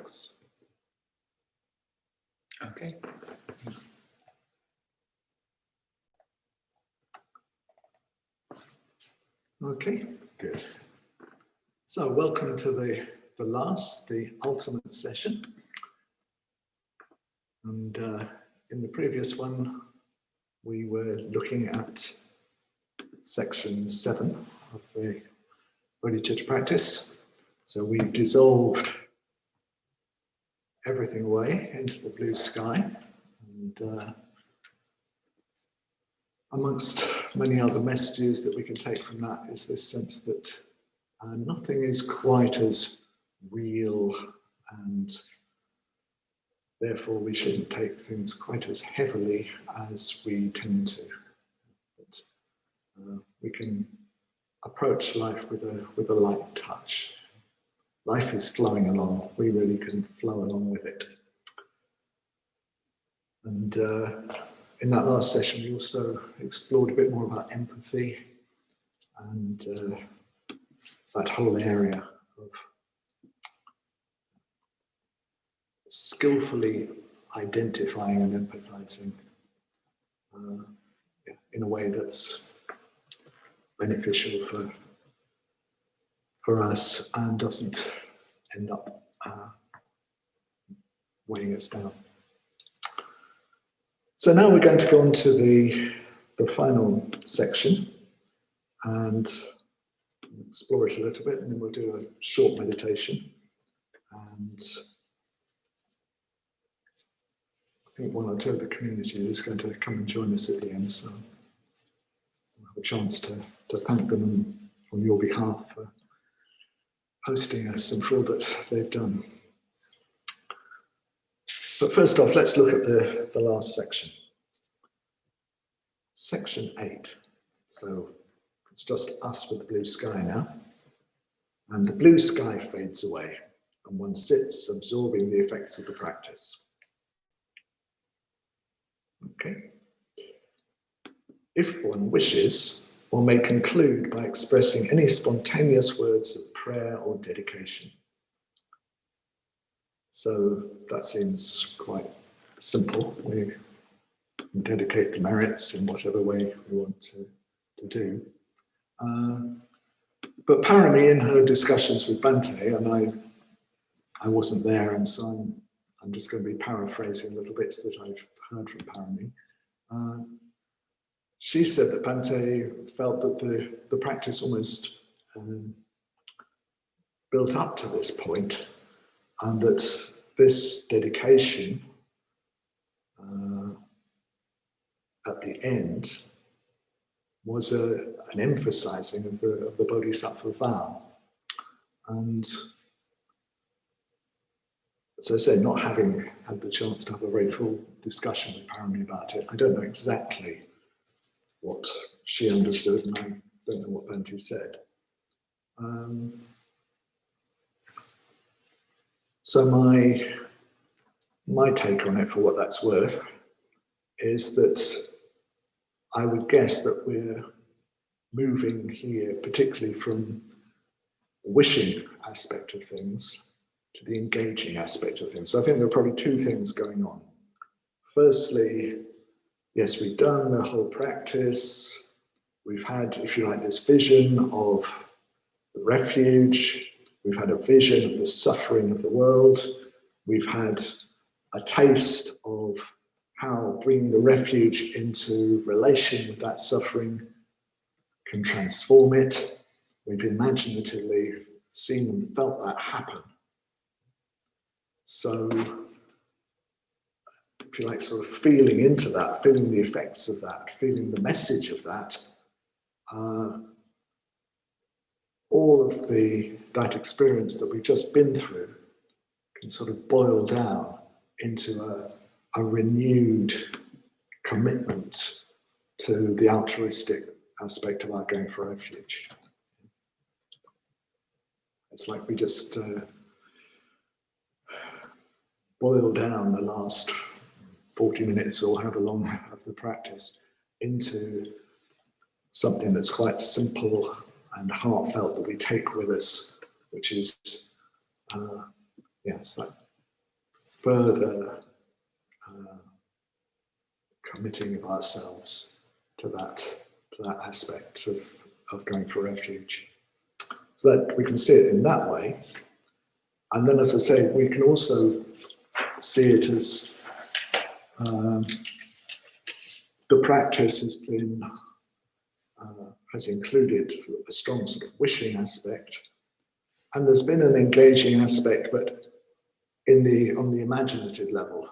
works. Okay. Okay, Good. so welcome to the ultimate session. And in the previous one, we were looking at section 7 of the Bodhichitta practice. So we dissolved everything away into the blue sky. And amongst many other messages that we can take from that is this sense that nothing is quite as real, and therefore we shouldn't take things quite as heavily as we tend to. But, we can approach life with a light touch. Life is flowing along, we really can flow along with it. And in that last session, we also explored a bit more about empathy and that whole area of skillfully identifying and empathizing in a way that's beneficial for us and doesn't end up weighing us down. So now we're going to go on to the final section and explore it a little bit, and then we'll do a short meditation. And I think one or two of the community is going to come and join us at the end, so we'll have a chance to thank them on your behalf for hosting us and for all that they've done. But first off, let's look at the last section. Section 8. So it's just us with the blue sky now. And the blue sky fades away, and one sits absorbing the effects of the practice. Okay. If one wishes, one may conclude by expressing any spontaneous words of prayer or dedication. So that seems quite simple. We dedicate the merits in whatever way we want to do. But Parami, in her discussions with Bhante, and I wasn't there, and so I'm just going to be paraphrasing little bits that I've heard from Parami. She said that Bhante felt that the practice almost built up to this point, and that this dedication at the end was an emphasizing of the Bodhisattva vow. And as I said, not having had the chance to have a very full discussion with Parami about it, I don't know exactly what she understood, and I don't know what Bhante said. So my take on it, for what that's worth, is that I would guess that we're moving here, particularly from the wishing aspect of things to the engaging aspect of things. So I think there are probably two things going on. Firstly, yes, we've done the whole practice. We've had, if you like, this vision of the refuge. We've had a vision of the suffering of the world. We've had a taste of how bringing the refuge into relation with that suffering can transform it. We've imaginatively seen and felt that happen. So, if you like, sort of feeling into that, feeling the effects of that, feeling the message of that, all of that experience that we've just been through can sort of boil down into a renewed commitment to the altruistic aspect of our going for refuge. It's like we just boil down the last 40 minutes or however long of the practice into something that's quite simple and heartfelt that we take with us, which is, it's like further committing of ourselves to that aspect of going for refuge. So that we can see it in that way. And then, as I say, we can also see it as the practice has included a strong sort of wishing aspect, and there's been an engaging aspect, but on the imaginative level.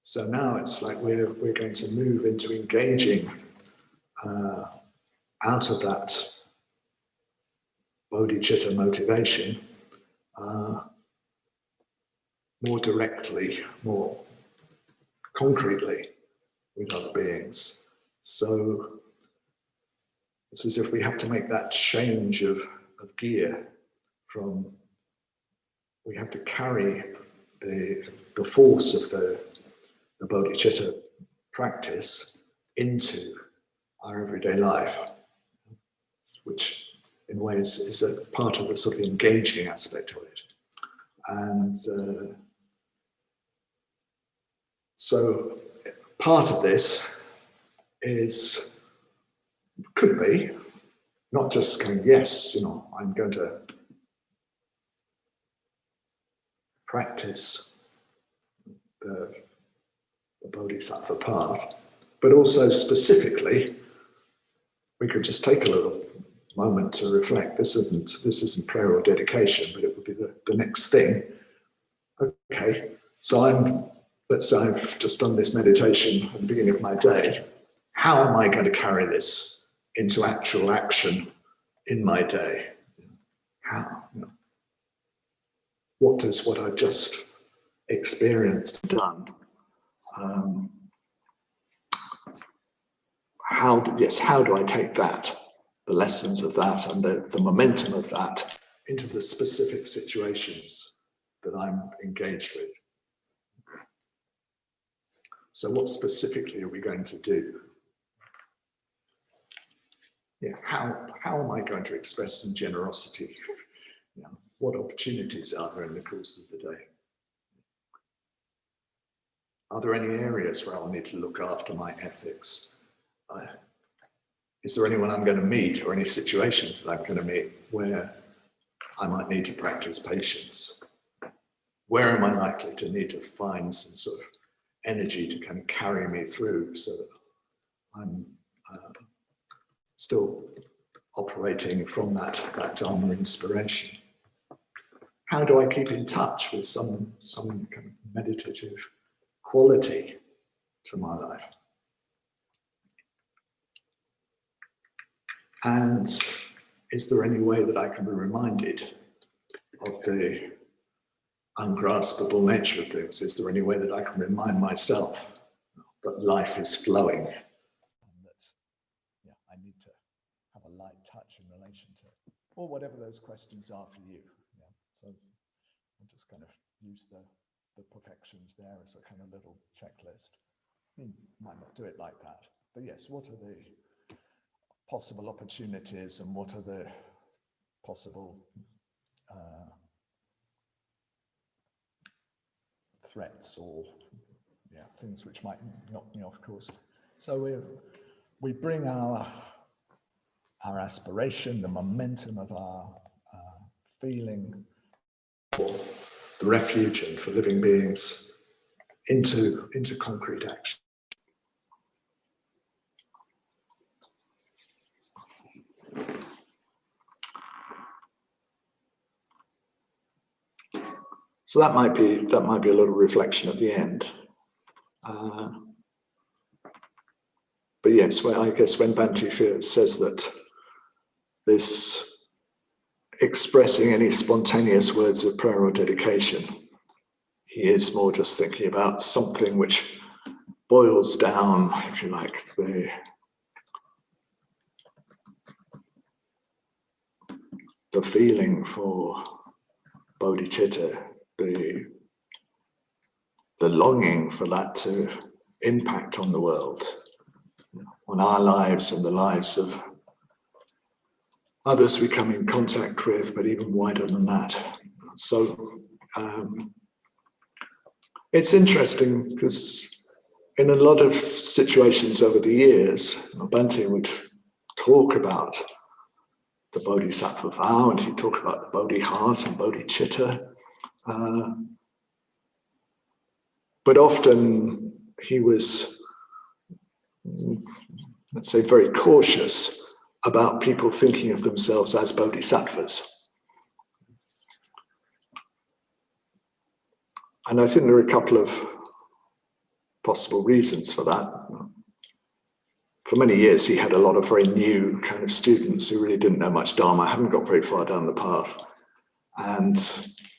So now it's like we're going to move into engaging out of that Bodhicitta motivation more directly, more concretely with other beings. So it's as if we have to make that change of gear from, we have to carry the force of the Bodhicitta practice into our everyday life, which in ways is a part of the sort of engaging aspect of it. And so part of this could be not just going, yes, I'm going to practice the Bodhisattva path, but also specifically, we could just take a little moment to reflect. This isn't prayer or dedication, but it would be the next thing. Okay, so let's say I've just done this meditation at the beginning of my day. How am I going to carry this into actual action in my day? How? What does what I've just experienced and done? How do I take that, the lessons of that and the momentum of that into the specific situations that I'm engaged with? So what specifically are we going to do? How am I going to express some generosity? What opportunities are there in the course of the day? Are there any areas where I'll need to look after my ethics? Is there anyone I'm going to meet or any situations that I'm going to meet where I might need to practice patience? Where am I likely to need to find some sort of energy to kind of carry me through so that I'm still operating from that Dharma inspiration? How do I keep in touch with some kind of meditative quality to my life? And is there any way that I can be reminded of the ungraspable nature of things? Is there any way that I can remind myself that life is flowing? And that I need to have a light touch in relation to it, or whatever those questions are for you. So I'll just kind of use the perfections there as a kind of little checklist. Might not do it like that, but yes, what are the possible opportunities and what are the possible threats or things which might knock me off course? So we bring our aspiration, the momentum of our feeling for the refuge and for living beings into concrete action. So that might be a little reflection at the end. But yes, I guess when Bhante says that this expressing any spontaneous words of prayer or dedication, he is more just thinking about something which boils down, if you like, the feeling for bodhicitta, the longing for that to impact on the world, on our lives and the lives of others we come in contact with, but even wider than that. So It's interesting because in a lot of situations over the years, Bhante would talk about the Bodhisattva vow, and he'd talk about the Bodhi heart and Bodhicitta. But often he was, let's say, very cautious about people thinking of themselves as bodhisattvas. And I think there are a couple of possible reasons for that. For many years, he had a lot of very new kind of students who really didn't know much Dharma, hadn't got very far down the path, and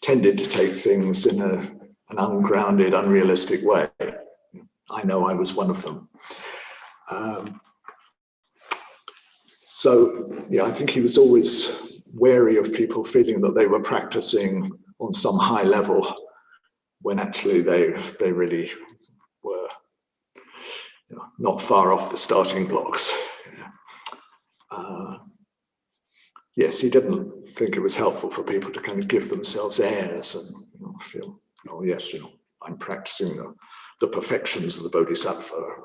tended to take things in an ungrounded, unrealistic way. I know I was one of them. So, yeah, I think he was always wary of people feeling that they were practicing on some high level when actually they really were, not far off the starting blocks. Yes, he didn't think it was helpful for people to kind of give themselves airs and feel, oh yes, I'm practicing the perfections of the Bodhisattva.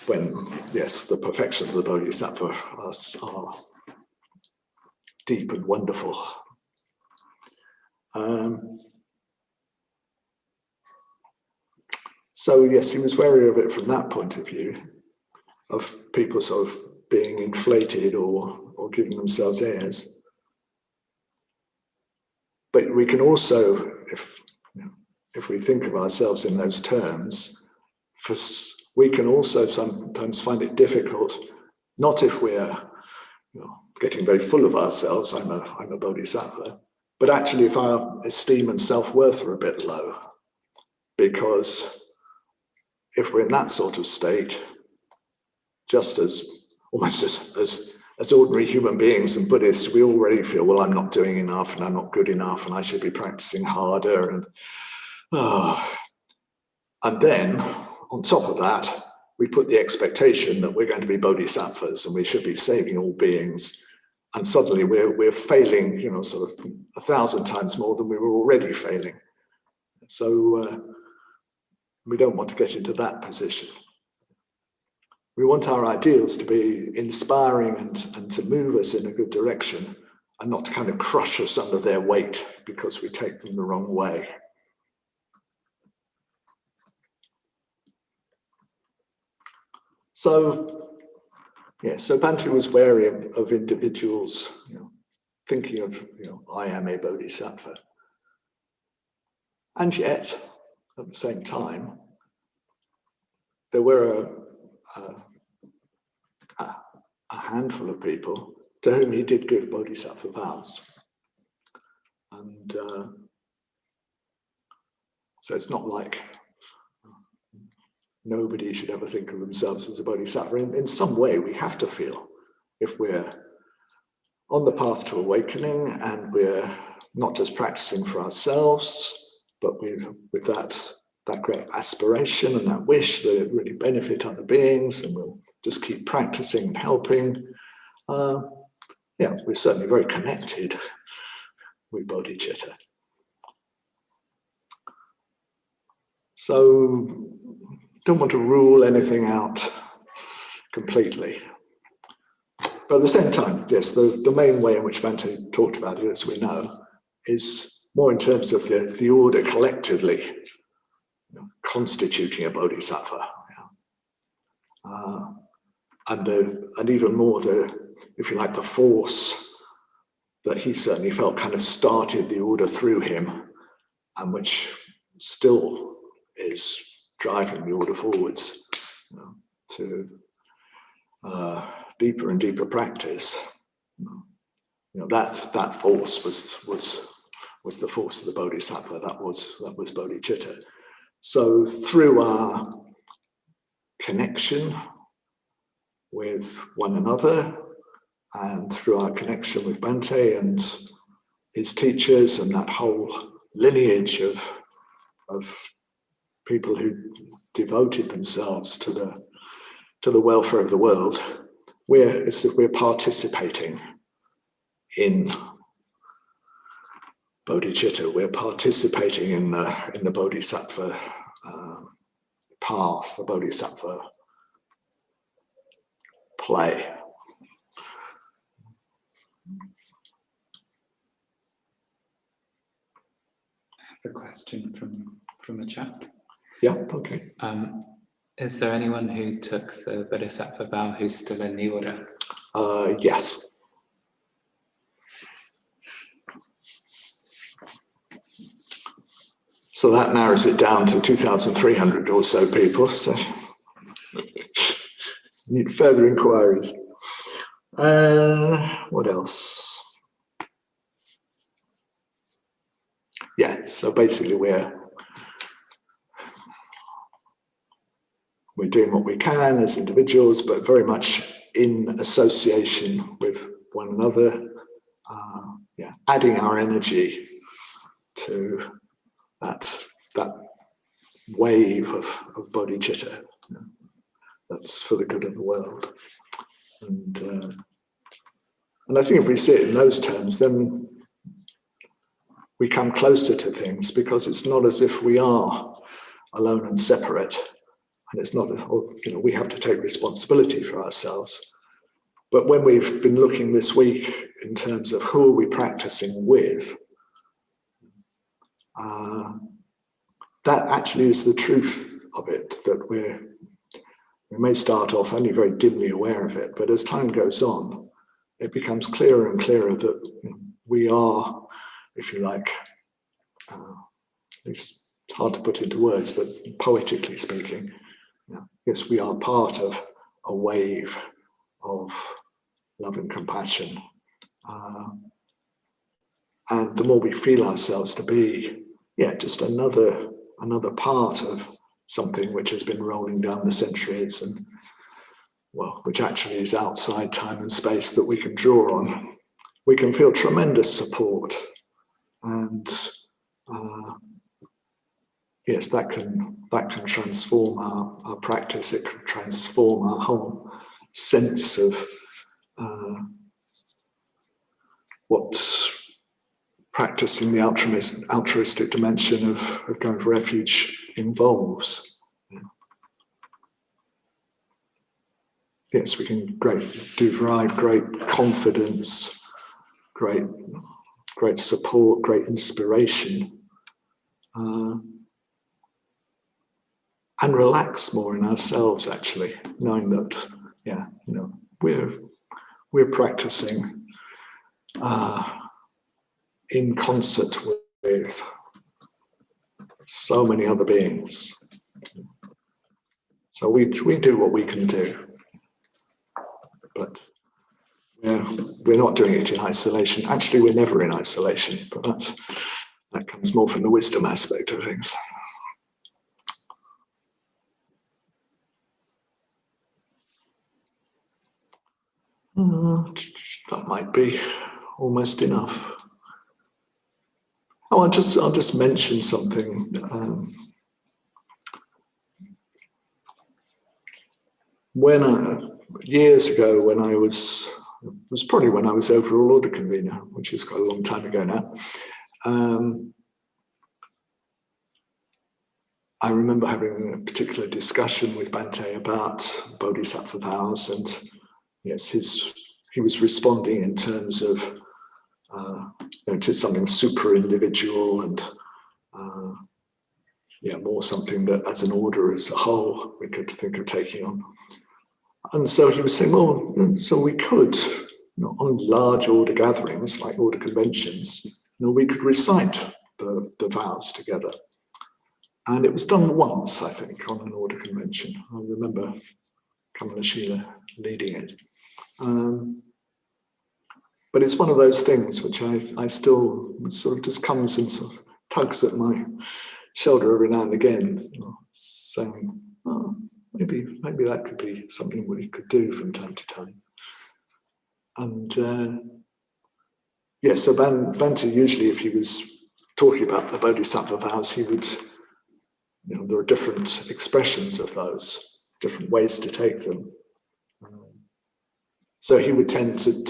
When yes, the perfections of the Bodhisattva are deep and wonderful. So yes, he was wary of it from that point of view, of people sort of being inflated or giving themselves airs. But we can also, if we think of ourselves in those terms, we can also sometimes find it difficult, not if we're getting very full of ourselves, I'm a bodhisattva, but actually if our esteem and self-worth are a bit low. Because if we're in that sort of state, just almost as ordinary human beings and Buddhists, we already feel, well, I'm not doing enough and I'm not good enough and I should be practicing harder. And then on top of that, we put the expectation that we're going to be bodhisattvas and we should be saving all beings. And suddenly we're failing, sort of 1,000 times more than we were already failing. So we don't want to get into that position. We want our ideals to be inspiring and to move us in a good direction and not to kind of crush us under their weight because we take them the wrong way. So, so Bhante was wary of individuals, thinking of, I am a bodhisattva. And yet, at the same time, there were a handful of people to whom he did give bodhisattva vows. And so it's not like nobody should ever think of themselves as a bodhisattva. In some way, we have to feel, if we're on the path to awakening and we're not just practicing for ourselves, but with that great aspiration and that wish that it really benefit other beings, and we'll just keep practicing and helping. We're certainly very connected with Bodhicitta. So don't want to rule anything out completely. But at the same time, yes, the main way in which Bhante talked about it, as we know, is more in terms of the order collectively constituting a bodhisattva. And even more if you like, the force that he certainly felt kind of started the order through him, and which still is driving the order forwards to deeper and deeper practice. That force was the force of the bodhisattva. That was bodhicitta. So through our connection with one another, and through our connection with Bhante and his teachers, and that whole lineage of people who devoted themselves to the welfare of the world, we're participating in Bodhicitta. We're participating in the Bodhisattva path, the Bodhisattva play. A question from the chat. Yeah, okay. Is there anyone who took the Bodhisattva vow who's still in the order? Yes. So that narrows it down to 2,300 or so people. So need further inquiries. What else? Yeah, so basically we're doing what we can as individuals, but very much in association with one another, adding our energy to that wave of bodhicitta that's for the good of the world. And I think if we see it in those terms, then we come closer to things, because it's not as if we are alone and separate, and it's not, we have to take responsibility for ourselves. But when we've been looking this week in terms of who are we practicing with, that actually is the truth of it, that we may start off only very dimly aware of it, but as time goes on, it becomes clearer and clearer that we are, if you like, it's hard to put into words, but poetically speaking, yes, we are part of a wave of love and compassion. And the more we feel ourselves to be, just another part of something which has been rolling down the centuries, and which actually is outside time and space that we can draw on, we can feel tremendous support. And yes, that can transform our practice. It can transform our whole sense of what practicing the altruistic dimension of going for refuge involves. Yes, we can derive great confidence, great support, great inspiration, and relax more in ourselves, actually, knowing that, we're practicing in concert with so many other beings. So we do what we can do, but we're not doing it in isolation. Actually, we're never in isolation, but that comes more from the wisdom aspect of things. That might be almost enough. I'll just mention something. Years ago, when it was probably when I was overall order convener, which is quite a long time ago now. I remember having a particular discussion with Bhante about Bodhisattva vows, and yes, he was responding in terms of to something super individual and more something that as an order as a whole we could think of taking on. And so he was saying, well, so we could, on large order gatherings like order conventions, we could recite the vows together. And it was done once, I think, on an order convention. I remember Kamalashila leading it. But it's one of those things which I still sort of just comes and sort of tugs at my shoulder every now and again, saying, maybe that could be something we could do from time to time. And so Bhante usually, if he was talking about the Bodhisattva vows, he would, there are different expressions of those, different ways to take them. So he would tend to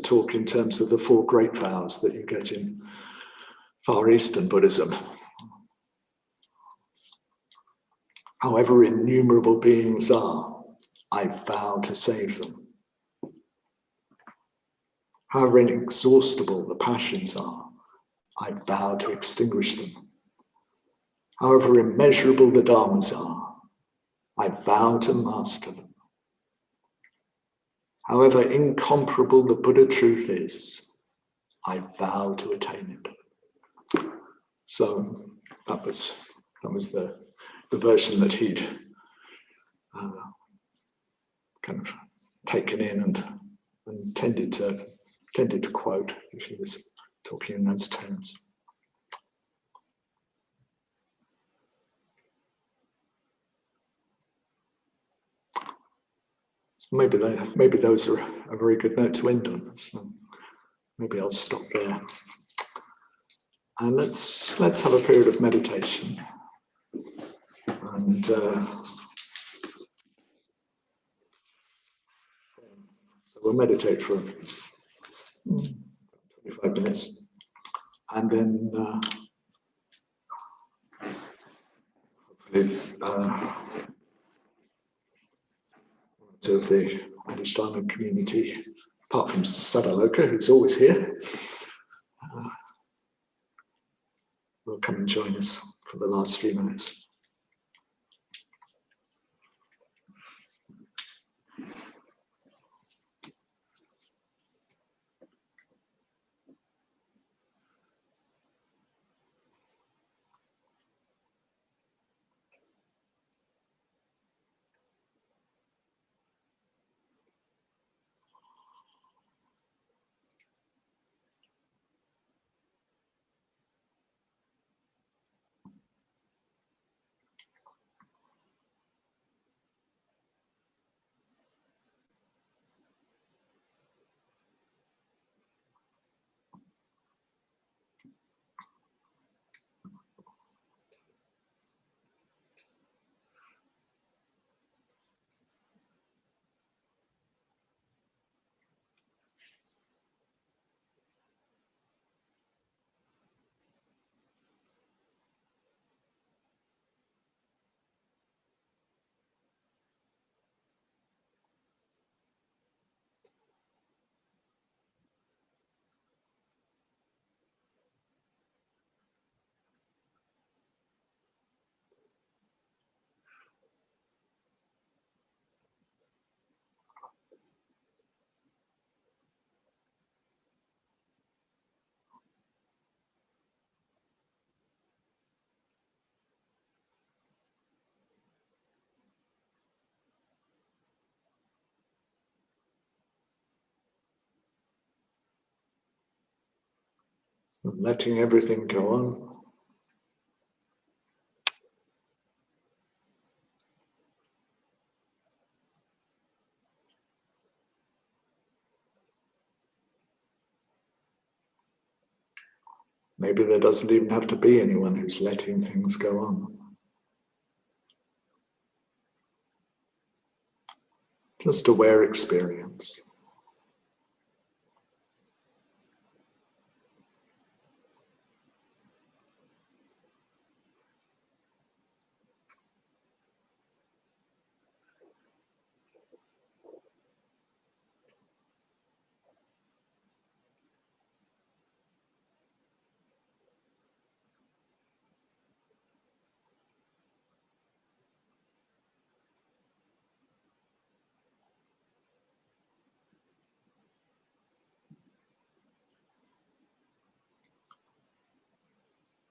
talk in terms of the 4 great vows that you get in Far Eastern Buddhism. However innumerable beings are, I vow to save them. However inexhaustible the passions are, I vow to extinguish them. However immeasurable the dharmas are, I vow to master them. However incomparable the Buddha truth is, I vow to attain it. So that was the version that he'd kind of taken in and tended to quote if he was talking in those terms. So maybe those are a very good note to end on. So maybe I'll stop there. And let's have a period of meditation. And so we'll meditate for 25 minutes. And then hopefully to the Bodhisattva community, apart from Sadaloka, who's always here, will come and join us for the last few minutes. So letting everything go on. Maybe there doesn't even have to be anyone who's letting things go on. Just aware experience.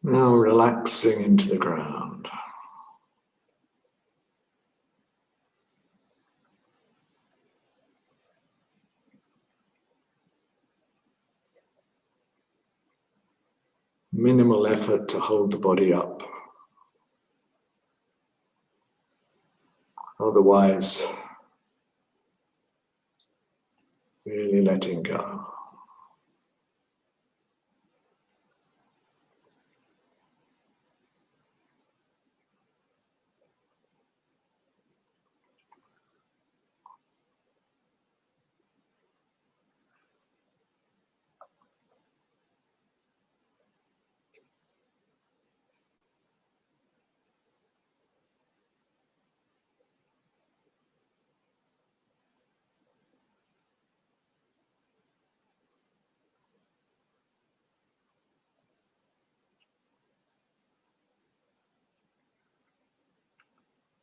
Now relaxing into the ground. Minimal effort to hold the body up. Otherwise, really letting go.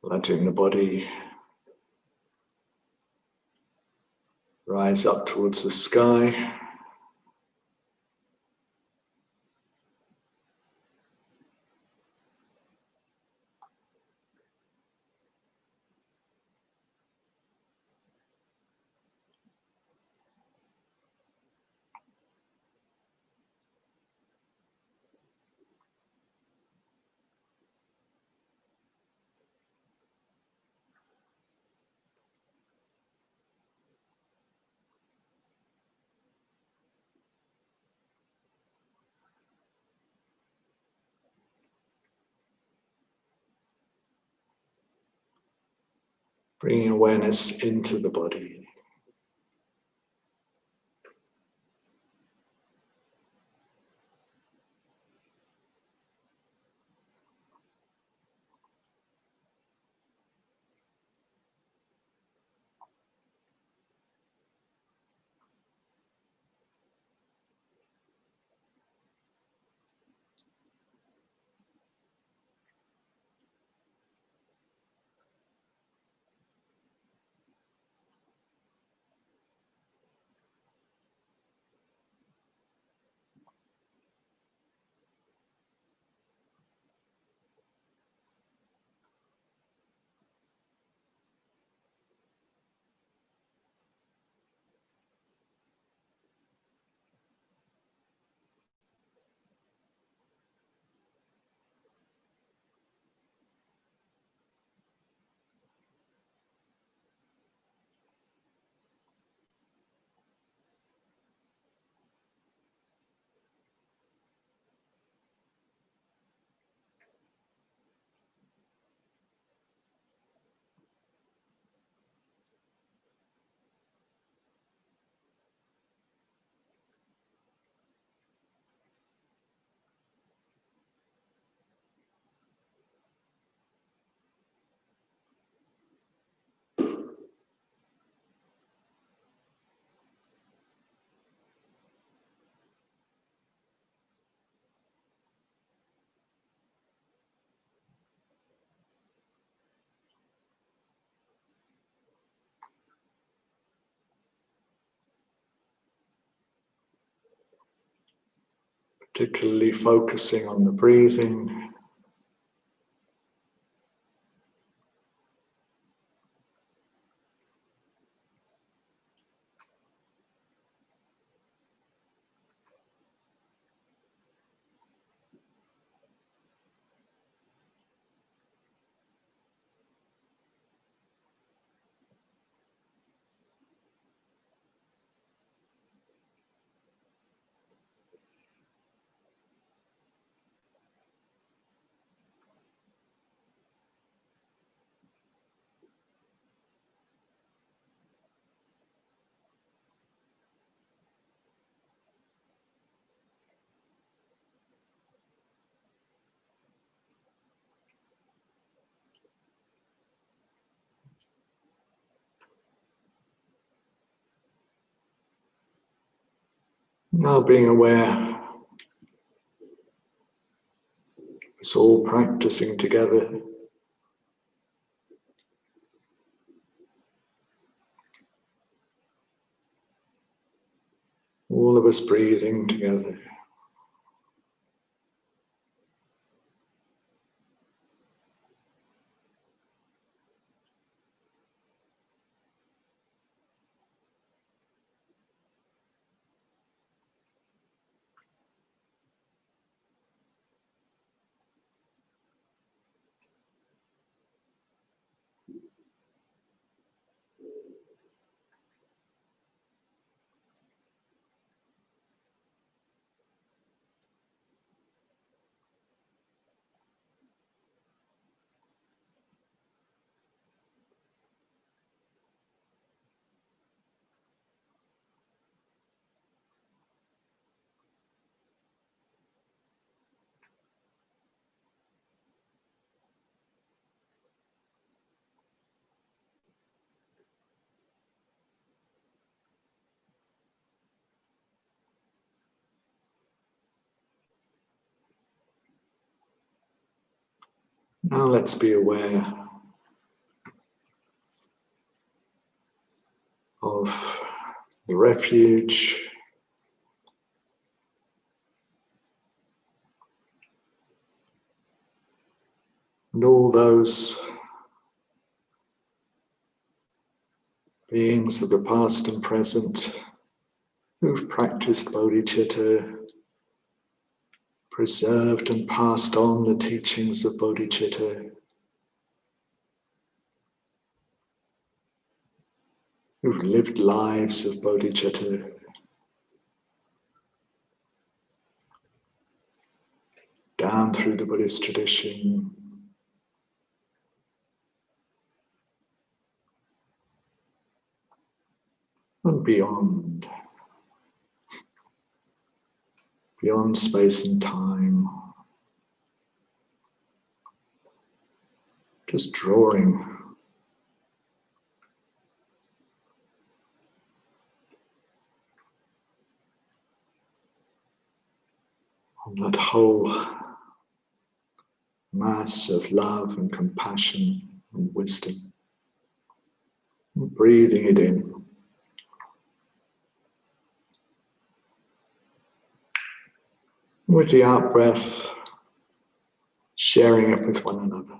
letting the body rise up towards the sky. Bringing awareness into the body. Particularly focusing on the breathing. Now being aware, it's all practicing together. All of us breathing together. Now let's be aware of the refuge, and all those beings of the past and present who've practiced Bodhicitta, preserved and passed on the teachings of Bodhicitta, who've lived lives of Bodhicitta, down through the Buddhist tradition, and beyond space and time, just drawing on that whole mass of love and compassion and wisdom, and breathing it in. With the out-breath, sharing it with one another.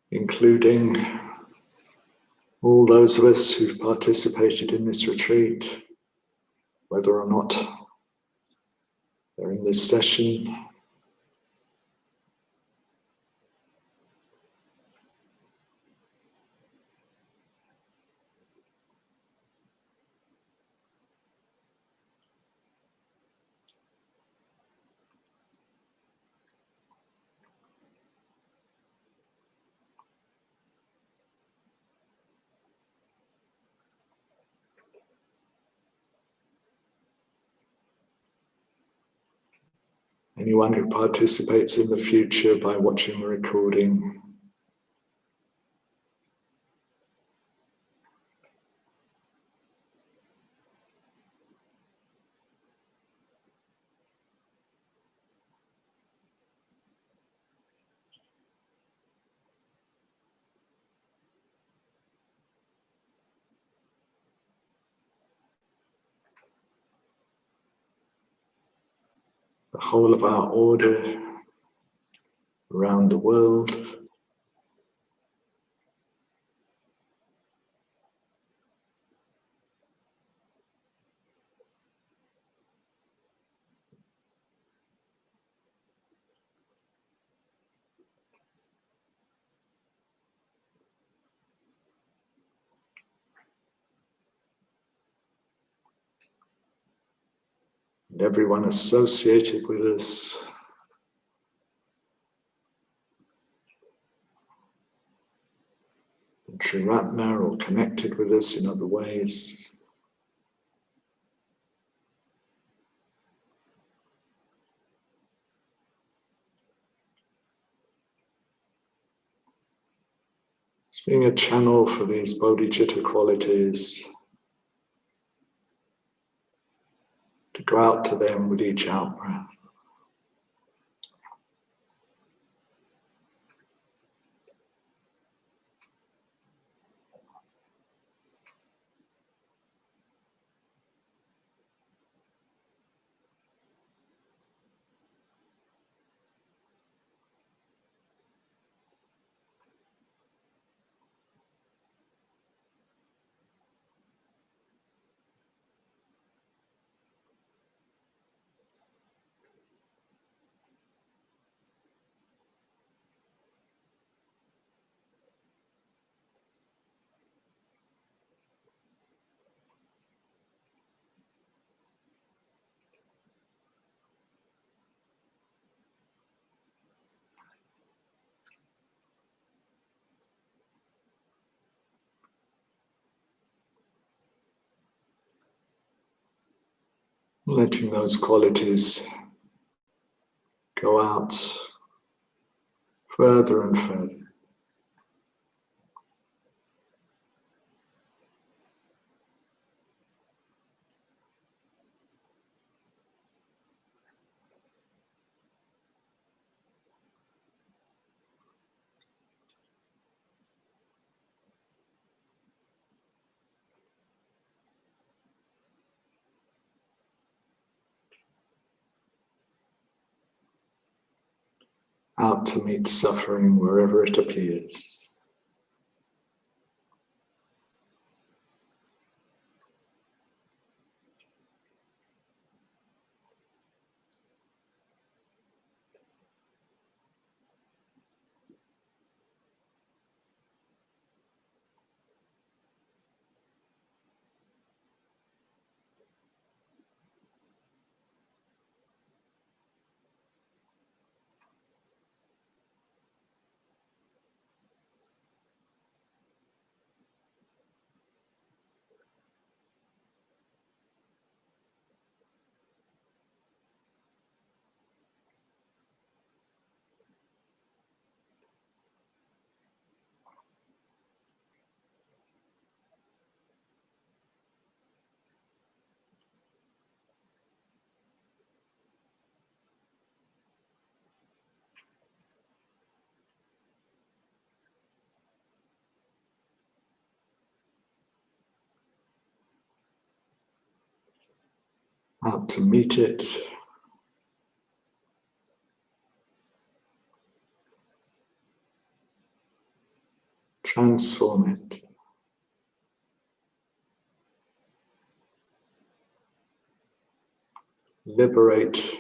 Including all those of us who've participated in this retreat, whether or not they're in this session, anyone who participates in the future by watching the recording. The whole of our order around the world. and everyone associated with us. Triratna or connected with us in other ways. It's being a channel for these bodhicitta qualities to go out to them with each out-breath. Letting those qualities go out further and further. Out to meet suffering wherever it appears. Out to meet it. Transform it. Liberate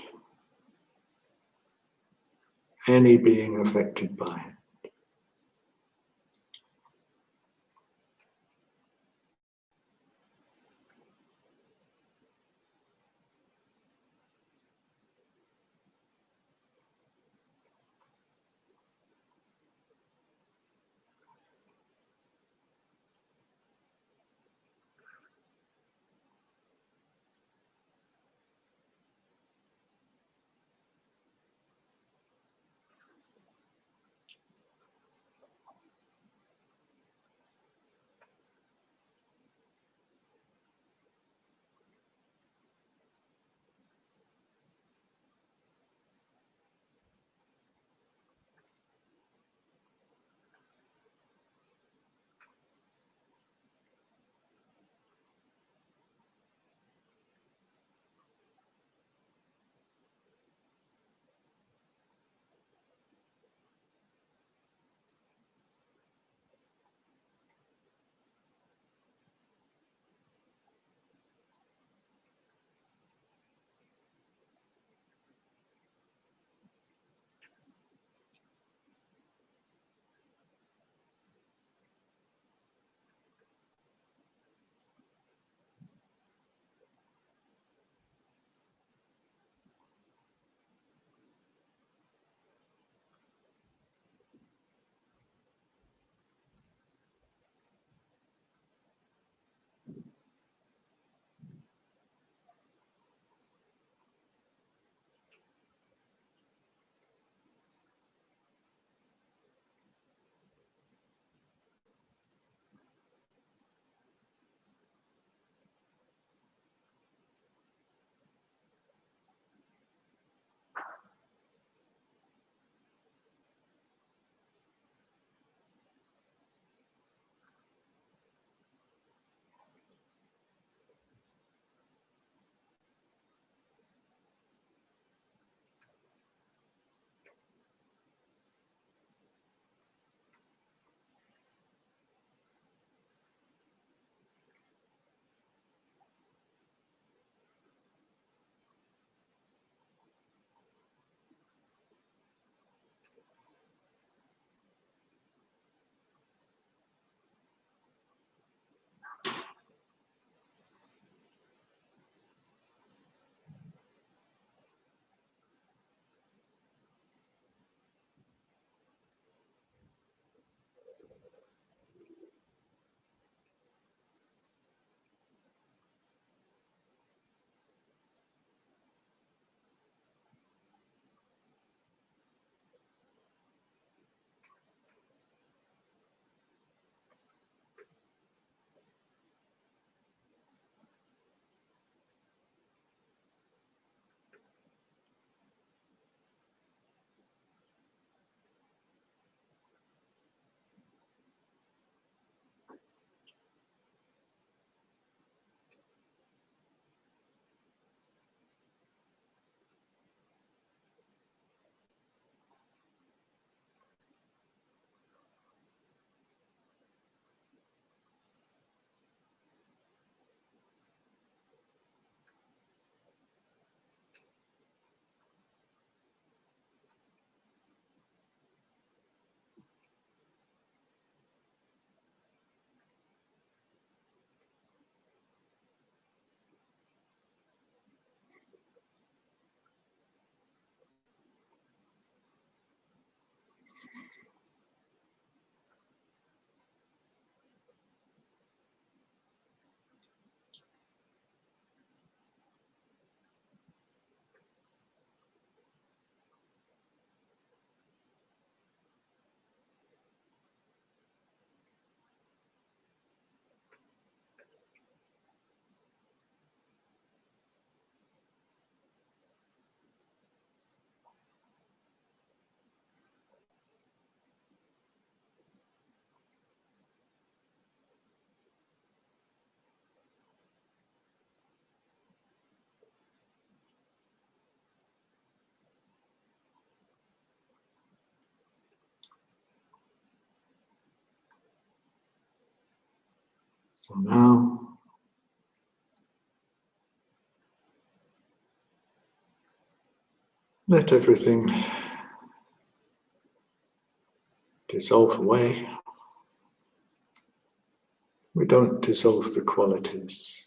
any being affected by it. Let everything dissolve away. We don't dissolve the qualities.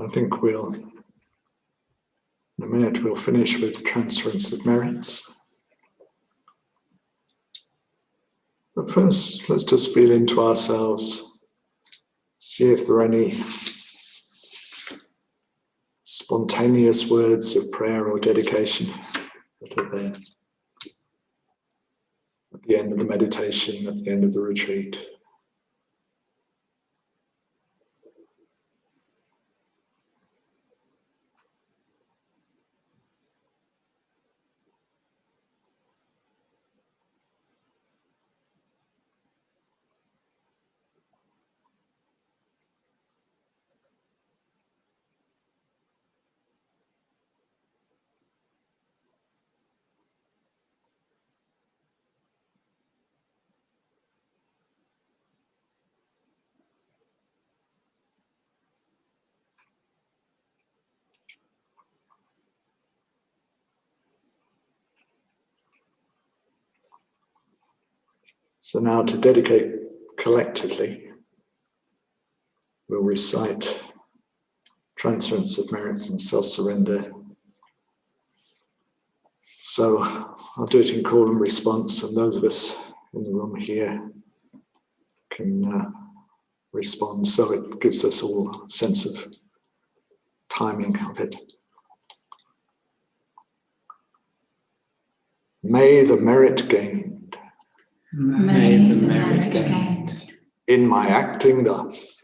I think in a minute we'll finish with transference of merits. But first, let's just feel into ourselves, see if there are any spontaneous words of prayer or dedication that are there at the end of the meditation, at the end of the retreat. So now to dedicate collectively, we'll recite transference of merits and self-surrender. So I'll do it in call and response, and those of us in the room here can respond, so it gives us all a sense of timing of it. May the merit gained May the merit gained in my acting thus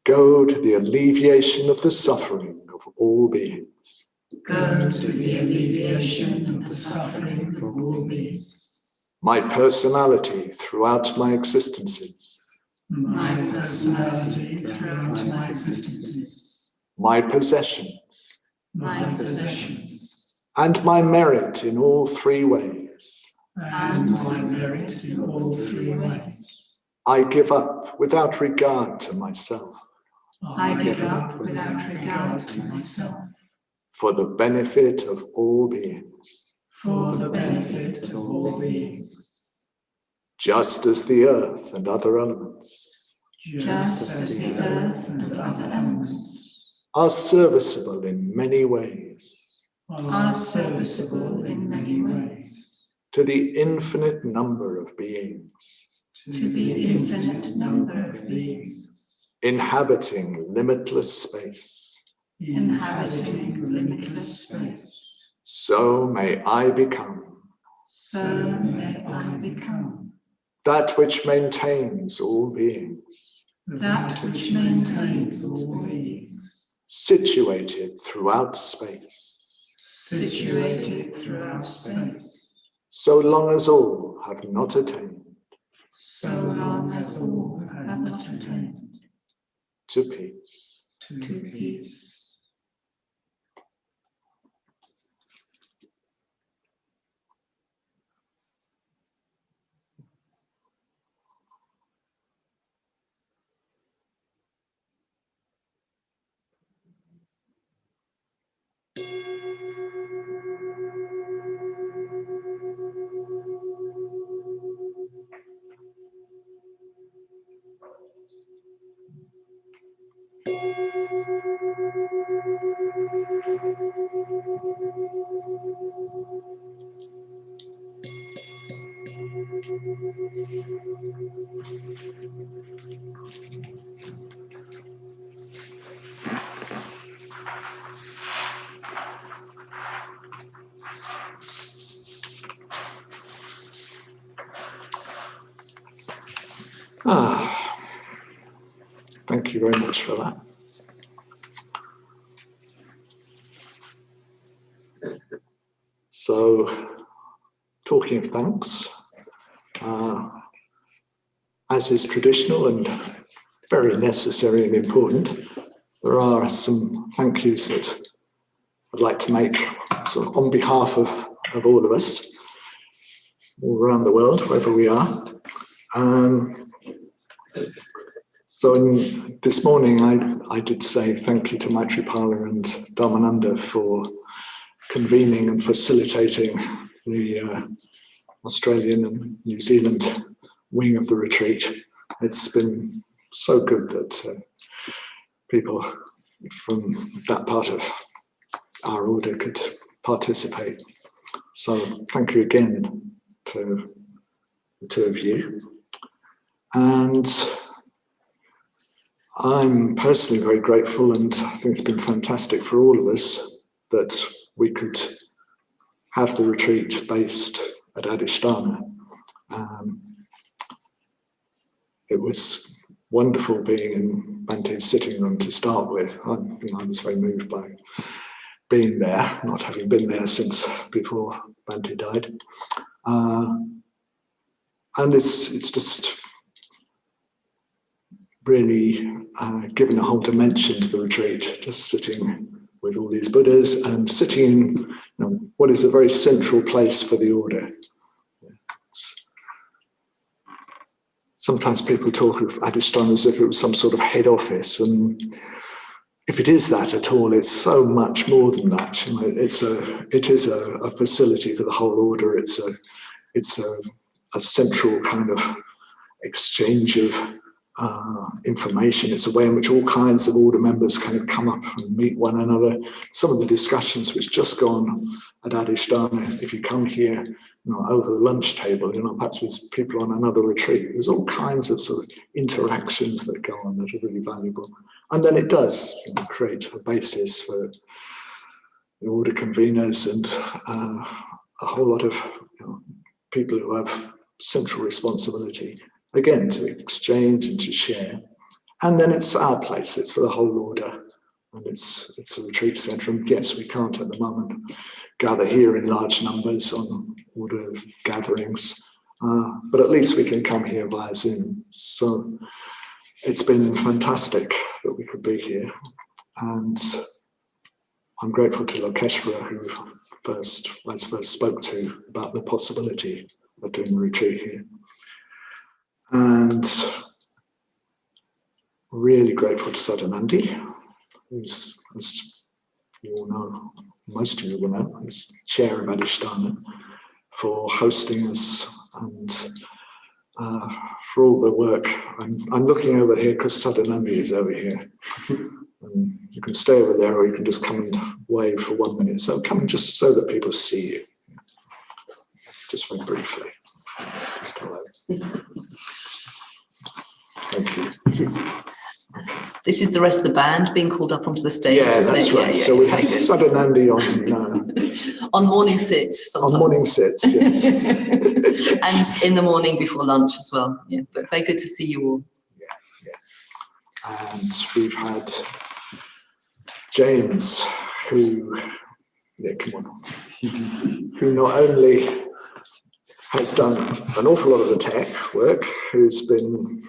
go to the alleviation of the suffering of all beings. Go to the alleviation of the suffering of all beings. My personality throughout my existences. My personality throughout my existences. My possessions. My possessions. And my merit in all three ways. And my merit in all three ways. I give up without regard to myself. I give up without regard to myself. For the benefit of all beings. For the benefit of all beings. Just as the earth and other elements. Just as the earth and other elements. Are serviceable in many ways. Are serviceable in many ways. To the infinite number of beings. To the infinite number of beings. Inhabiting limitless space. Inhabiting limitless space. So may I become. So may I become. That which maintains all beings. That which maintains all beings. Situated throughout space. Situated throughout space. So long as all have not attained. So long as all have not attained. To peace. To peace. Thank you very much for that. So, talking of thanks, as is traditional and very necessary and important, there are some thank yous that I'd like to make sort of on behalf of all of us, all around the world, wherever we are. So this morning I did say thank you to Maitripala and Dharmananda for convening and facilitating the Australian and New Zealand wing of the retreat. It's been so good that people from that part of our order could participate. So thank you again to the two of you. And I'm personally very grateful, and I think it's been fantastic for all of us that we could have the retreat based at Adhisthana. It was wonderful being in Bante's sitting room to start with. I was very moved by being there, not having been there since before Bante died. And it's just really given a whole dimension to the retreat, just sitting with all these Buddhas and sitting in what is a very central place for the order. Sometimes people talk of Adhisthana as if it was some sort of head office, and if it is that at all, it's so much more than that. It is a facility for the whole order. It's a central kind of exchange of information. It's a way in which all kinds of order members kind of come up and meet one another. Some of the discussions which just go on at Adhisthana, if you come here, over the lunch table, perhaps with people on another retreat, there's all kinds of sort of interactions that go on that are really valuable. And then it does create a basis for the order conveners and a whole lot of people who have central responsibility, again, to exchange and to share. And then it's our place, it's for the whole order, and it's a retreat centre. And yes, we can't at the moment gather here in large numbers on order gatherings, but at least we can come here via Zoom. So it's been fantastic that we could be here. And I'm grateful to Lokeshvara, who I first spoke to about the possibility of doing the retreat here. And really grateful to Sadhanandi, who's, as you all know, most of you will know, is chair of Adhisthana, for hosting us and for all the work. I'm looking over here because Sadhanandi is over here. And you can stay over there, or you can just come and wave for 1 minute. So come just so that people see you. Just very briefly. Just hello. Thank you. This is the rest of the band being called up onto the stage. Yeah, that's right. Yeah, so we have Sadhanandi on on morning sits sometimes. On morning sits, yes. And in the morning before lunch as well. Yeah, but very good to see you all. Yeah. And we've had James, who not only has done an awful lot of the tech work, who's been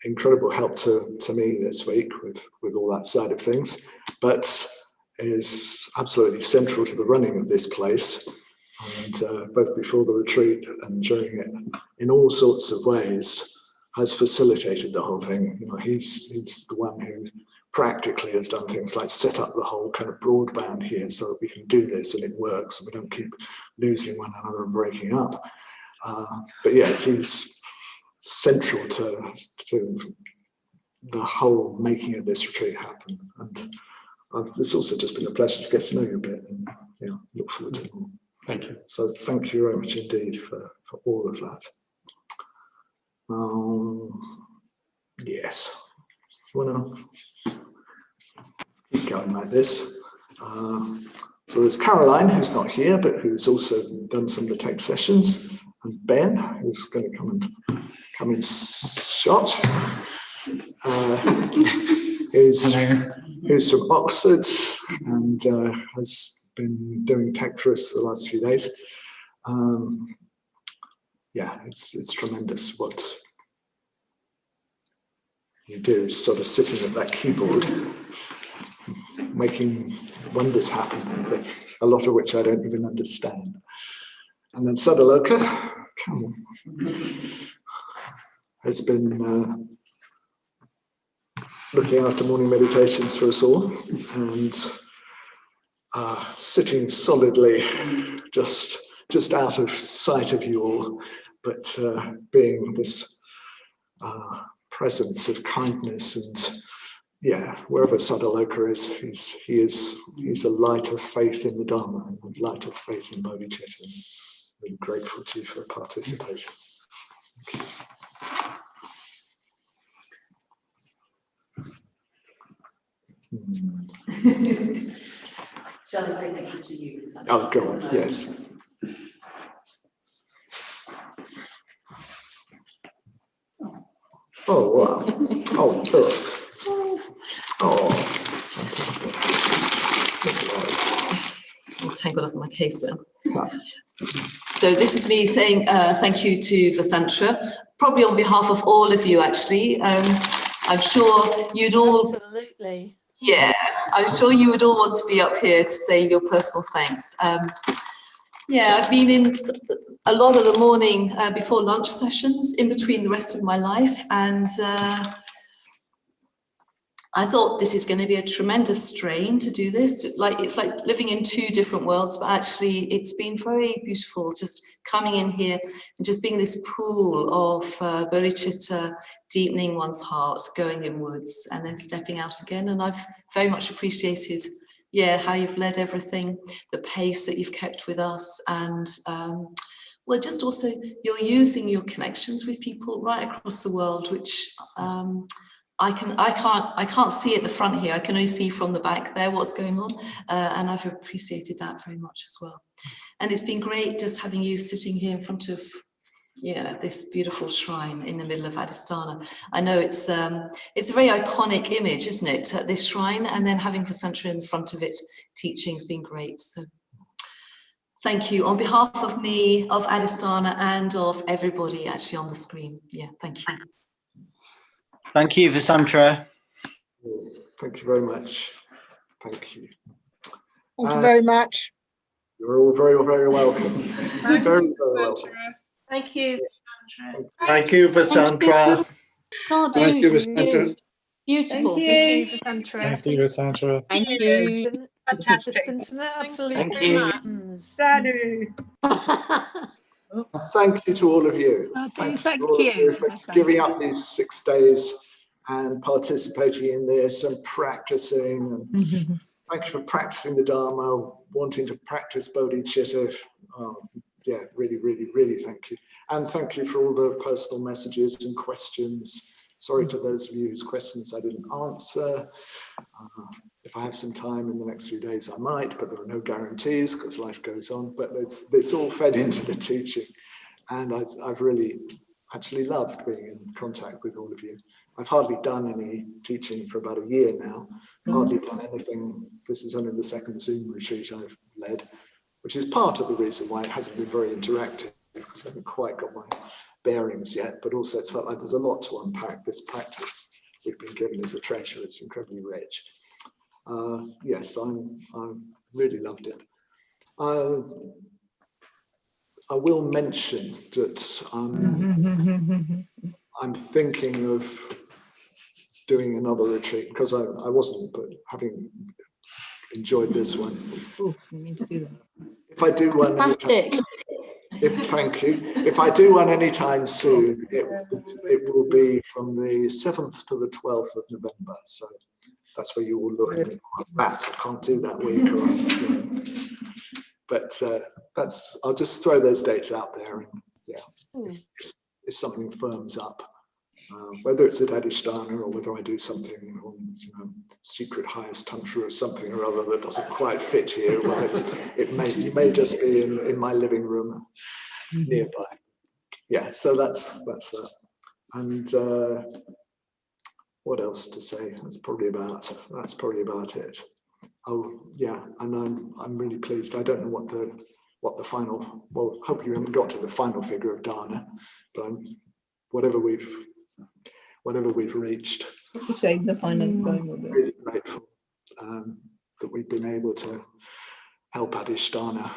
incredible help to me this week with all that side of things, but is absolutely central to the running of this place, and both before the retreat and during it, in all sorts of ways, has facilitated the whole thing. He's the one who practically has done things like set up the whole kind of broadband here so that we can do this and it works and we don't keep losing one another and breaking up. But yes, he's central to the whole making of this retreat happen. And it's also just been a pleasure to get to know you a bit, and look forward to more. Thank you. So thank you very much indeed for all of that. Yes, you want to keep going like this. So there's Caroline, who's not here, but who's also done some of the tech sessions, and Ben, who's going to come in shot, who's from Oxford and has been doing tech for us the last few days. Yeah, it's tremendous what you do, sort of sitting at that keyboard, making wonders happen, a lot of which I don't even understand. And then Sadaloka, come on, has been looking after morning meditations for us all, and sitting solidly just out of sight of you all, but being this presence of kindness. And yeah, wherever Sadaloka is, he's a light of faith in the Dharma and a light of faith in Bodhicitta. I'm really grateful to you for participation. Shall I say thank you to you? Oh, go on, yes. Oh, wow. Oh, look. Oh, fantastic. I'm tangled up in my case there. So this is me saying thank you to Vessantara, probably on behalf of all of you, actually. I'm sure you'd all... Absolutely. Yeah, I'm sure you would all want to be up here to say your personal thanks. Yeah, I've been in a lot of the morning before lunch sessions in between the rest of my life, and I thought this is going to be a tremendous strain to do this. It's like living in two different worlds, but actually it's been very beautiful just coming in here and just being this pool of Bodhicitta, deepening one's heart, going inwards and then stepping out again. And I've very much appreciated, yeah, how you've led everything, the pace that you've kept with us, and well, just also you're using your connections with people right across the world, which I can't see at the front here. I can only see from the back there what's going on, and I've appreciated that very much as well. And it's been great just having you sitting here in front of, yeah, this beautiful shrine in the middle of Adhisthana. I know it's a very iconic image, isn't it? This shrine, and then having Vessantara in front of it teaching has been great. So thank you on behalf of me, of Adhisthana, and of everybody actually on the screen. Yeah, thank you. Thank you, Vessantara. Thank you very much. Thank you. Thank you very much. You're all very, very welcome. Very, very welcome. Thank you. Thank you, Vessantara. Thank you, Vessantara. Thank Beautiful. you, Vessantara. Thank you, Vessantara. Thank you. Fantastic. Absolutely. Thank you. Sadhu. Thank you to all of you. Thank to all of you, for Vessantara. giving up these 6 days and participating in this and practicing. And thank you for practicing the Dharma, wanting to practice Bodhicitta. Yeah, really, really, really thank you. And thank you for all the personal messages and questions. Sorry to those of you whose questions I didn't answer. If I have some time in the next few days, I might, but there are no guarantees because life goes on. But it's all fed into the teaching. And I've really actually loved being in contact with all of you. I've hardly done any teaching for about a year now. Hardly done anything. This is only the second Zoom retreat I've led, which is part of the reason why it hasn't been very interactive, because I haven't quite got my bearings yet, but also it's felt like there's a lot to unpack. This practice we've been given as a treasure. It's incredibly rich. Yes, I've really loved it. I will mention that I'm thinking of doing another retreat, because I wasn't, but having enjoyed this one. If I do one, Fantastic. thank you. If I do one anytime soon, it will be from the 7th to the 12th of November. So that's where you will look at me. I can't do that week. But I'll just throw those dates out there. And yeah, if something firms up, whether it's at Adhisthana or whether I do something on, secret highest tantra or something or other that doesn't quite fit here, well, it may just be in my living room nearby. Yeah, so that's that. And what else to say? That's probably about it. Oh yeah, and I'm really pleased. I don't know what the final. Well, hopefully we haven't got to the final figure of dana, but whatever we've reached. It's a shame the finance going with it. Really grateful that we've been able to help Adhisthana.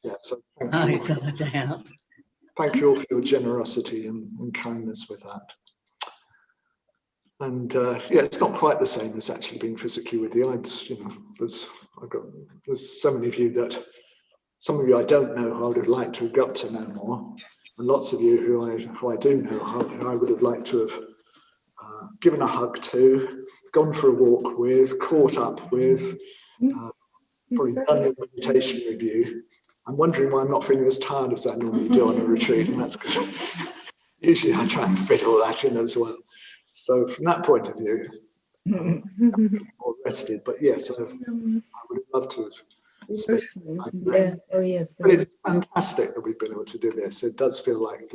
Yeah, so thank you all for your generosity and kindness with that. And yeah, it's not quite the same as actually being physically with you. There's so many of you some of you I don't know who I would have liked to have got to know more, and lots of you who I do know who I would have liked to have given a hug to, gone for a walk with, caught up with, probably done the meditation review. I'm wondering why I'm not feeling as tired as I normally do on a retreat, and that's because usually I try and fit all that in as well. So from that point of view, I'm more rested. But yes, I would have loved to have spent time there. But it's fantastic that we've been able to do this. It does feel like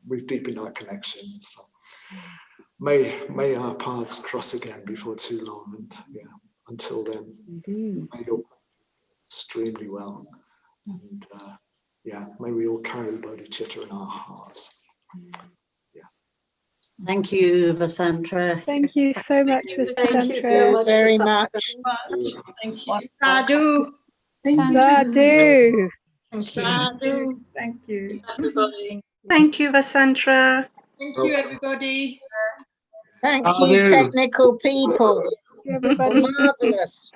we've deepened our connection. So may our paths cross again before too long. And yeah, until then, may you all extremely well. And yeah, may we all carry the Bodhicitta in our hearts. Thank you, Vessantara. Thank you so much, Thank you so Vessantara. very much. Thank you. Sadhu. Sadhu. Sadhu. Thank you. Everybody. Thank you, Vessantara. Thank you, everybody. Thank you, technical people. Everybody. Marvelous.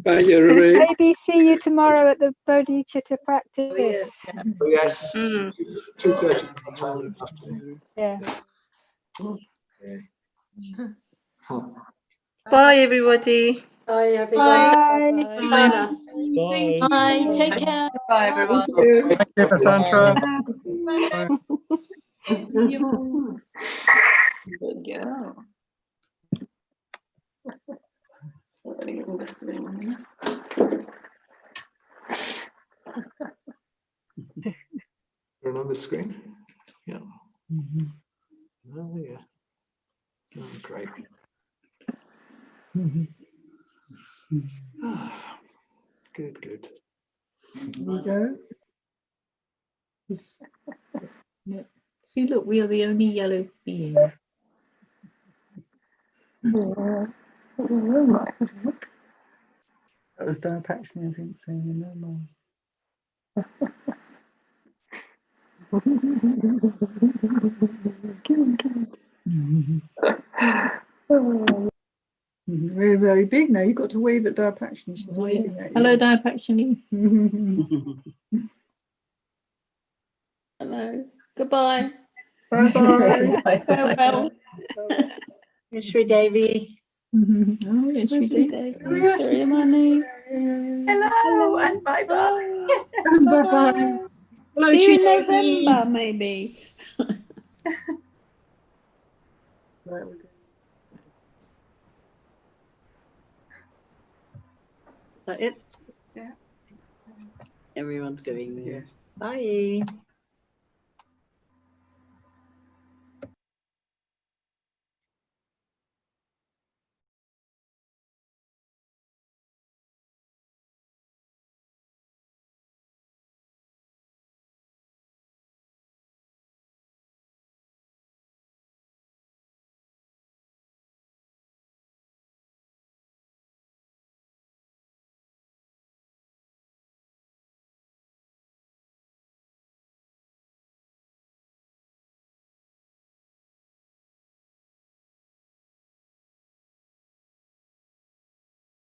Thank you, everybody. Maybe see you tomorrow at the Bodhichitta practice. Oh, yes, 2:30 my time in the afternoon. Yeah. Bye, everybody. Bye, everybody. Bye. Bye, take care. Bye, everyone. Thank you, Vessantara. Good girl. You're on the screen? Yeah. Oh, yeah. Oh, great. Good, good. Here we go. Yeah. See, look, we are the only yellow being. That was Darpaxton, I think, saying no more. Very, very big now. You've got to wave at Darpaxton. She's waving at you. Hello, Darpaxton. Hello. Goodbye. Bye-bye. Farewell. Sri Devi. Oh, yes, we did. Sri Mani. Hello and bye-bye. Bye-bye. Hello, See you in Sri Devi. November, maybe. Is that it? Yeah. Everyone's going there. Bye.